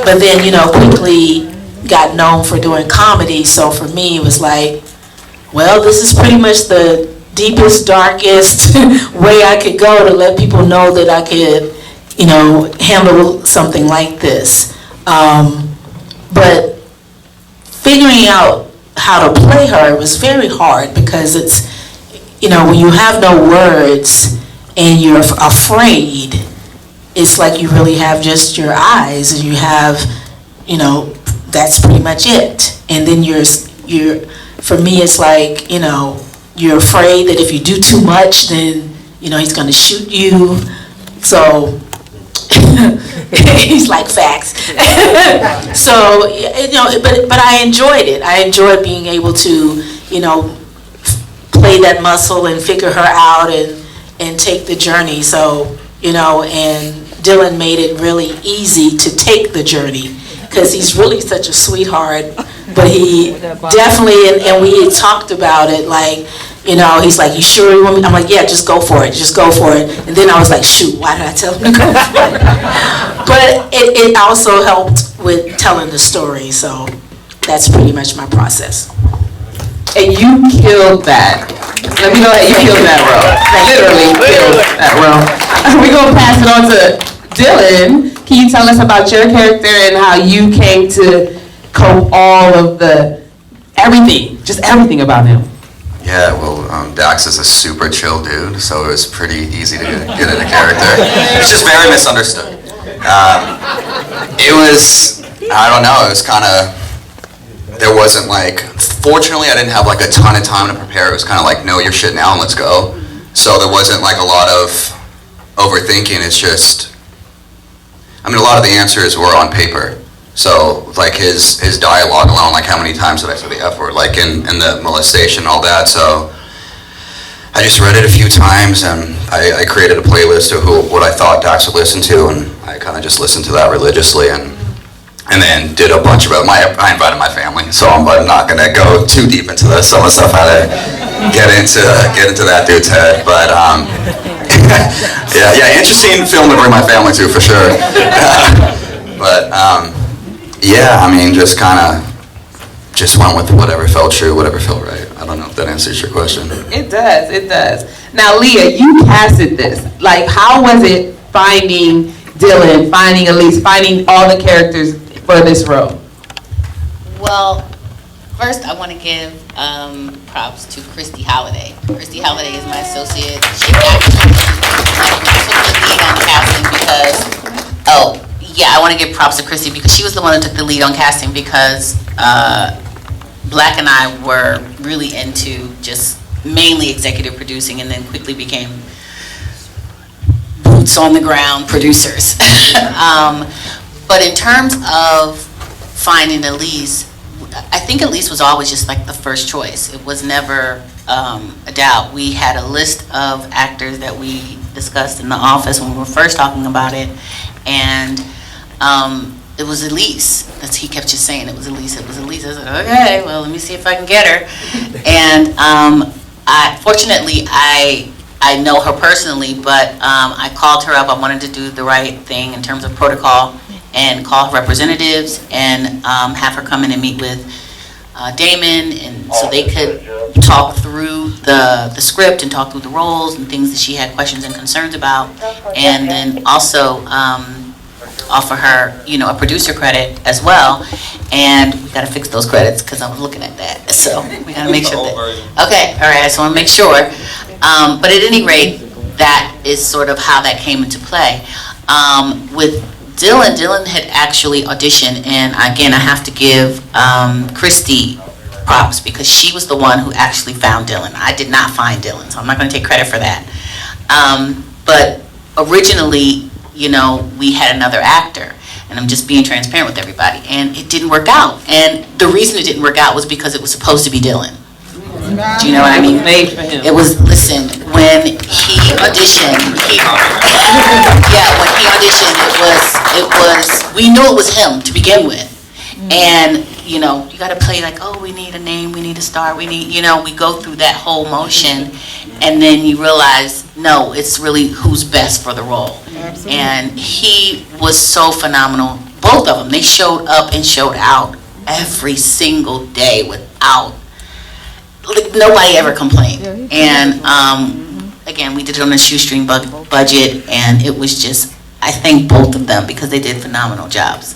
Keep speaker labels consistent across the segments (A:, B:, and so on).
A: But then, quickly got known for doing comedy. So for me, it was like, well, this is pretty much the deepest, darkest way I could go to let people know that I could, handle something like this. But figuring out how to play her was very hard because it's, when you have no words and you're afraid, it's like you really have just your eyes and you have, that's pretty much it. And then you're for me, it's like, you're afraid that if you do too much, then, he's going to shoot you. So, he's like, facts. So, but I enjoyed it. I enjoyed being able to, play that muscle and figure her out and take the journey. So, and Dylan made it really easy to take the journey because he's really such a sweetheart. But he definitely, and we had talked about it, like, he's like, you sure you want me? I'm like, yeah, just go for it. And then I was like, shoot, why did I tell him to go for it? But it also helped with telling the story, so that's pretty much my process.
B: And you killed that. Let me know that you killed that role. Literally killed that role. We're going to pass it on to Dylan. Can you tell us about your character and how you came to cope all of everything about him?
C: Yeah, well, Dax is a super chill dude, so it was pretty easy to get into character. He's just very misunderstood. It was, I don't know, it was kind of, there wasn't like, fortunately I didn't have like a ton of time to prepare. It was kind of like, know your shit now and let's go. So there wasn't like a lot of overthinking. It's just, a lot of the answers were on paper. So like his dialogue alone, like how many times did I say the F word, like in the molestation and all that. So I just read it a few times and I created a playlist of what I thought Dax would listen to, and I kind of just listened to that religiously and then did a bunch of it. I invited my family, so I'm not gonna go too deep into this. Some of the stuff I had to get into that dude's head, but yeah, interesting film to bring my family to for sure. But just went with whatever felt true, whatever felt right. I don't know if that answers your question.
B: It does. Now, Leah, you casted this. Like, how was it finding Dylan, finding Elise, finding all the characters for this role?
D: Well, first I want to give props to Christy Holliday. Christy Holliday is my associate. She actually took the lead on casting because, I want to give props to Christy because she was the one that took the lead on casting because Black and I were really into just mainly executive producing and then quickly became boots on the ground producers. But in terms of finding Elise, I think Elise was always just like the first choice. It was never a doubt. We had a list of actors that we discussed in the office when we were first talking about it, and it was Elise. He kept just saying it was Elise. I said, okay, well, let me see if I can get her. And fortunately, I know her personally, but I called her up. I wanted to do the right thing in terms of protocol and call her representatives and have her come in and meet with Damon, and so they could talk through the script and talk through the roles and things that she had questions and concerns about, and then also offer her, a producer credit as well. And we got to fix those credits because I was looking at that, so we got to make sure that. Okay, all right. I just want to make sure. But at any rate, that is sort of how that came into play. With Dylan had actually auditioned, and again, I have to give Christy props because she was the one who actually found Dylan. I did not find Dylan, so I'm not going to take credit for that. But originally, we had another actor, and I'm just being transparent with everybody, and it didn't work out. And the reason it didn't work out was because it was supposed to be Dylan. Do you know what I mean? It was, listen, when he auditioned, we knew it was him to begin with. And, you got to play like, oh, we need a name, we need a star, we go through that whole motion, and then you realize, no, it's really who's best for the role. Absolutely. And he was so phenomenal, both of them, they showed up and showed out every single day without, like, nobody ever complained. And again, we did it on a shoestring budget, and it was just, I thank both of them because they did phenomenal jobs.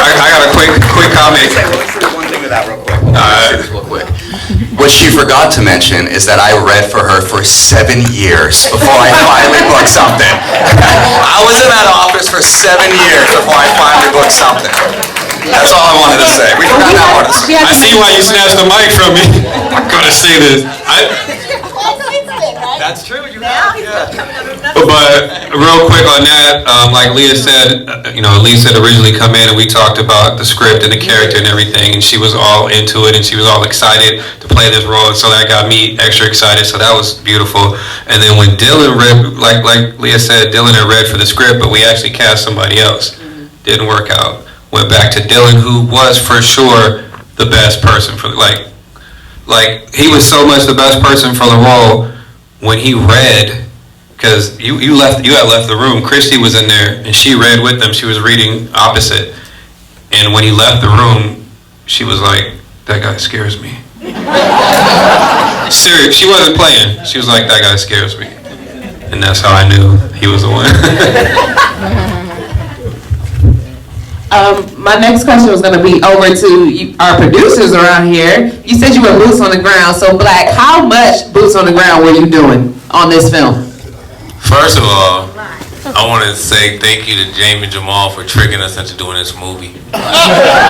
E: I got a quick comment.
C: Let's say one thing to that real quick. What she forgot to mention is that I read for her for 7 years before I finally booked something. I was in that office for 7 years before I finally booked something. That's all I wanted to say. We forgot that part.
E: I see why you snatched the mic from me. I'm gonna say this.
C: That's true. You have.
E: But real quick on that, like Leah said, Leah said originally come in and we talked about the script and the character and everything, and she was all into it and she was all excited to play this role, and so that got me extra excited. So that was beautiful. And then when Dylan read, like Leah said, Dylan had read for the script, but we actually cast somebody else. Didn't work out. Went back to Dylan, who was for sure the best person for like he was so much the best person for the role when he read. Because you had left the room. Christy was in there, and she read with them. She was reading opposite. And when he left the room, she was like, that guy scares me. Serious. She wasn't playing. She was like, that guy scares me. And that's how I knew he was the one.
B: My next question was going to be over to our producers around here. You said you were boots on the ground. So, Black, how much boots on the ground were you doing on this film?
F: First of all, I want to say thank you to Jamie and Jamal for tricking us into doing this movie.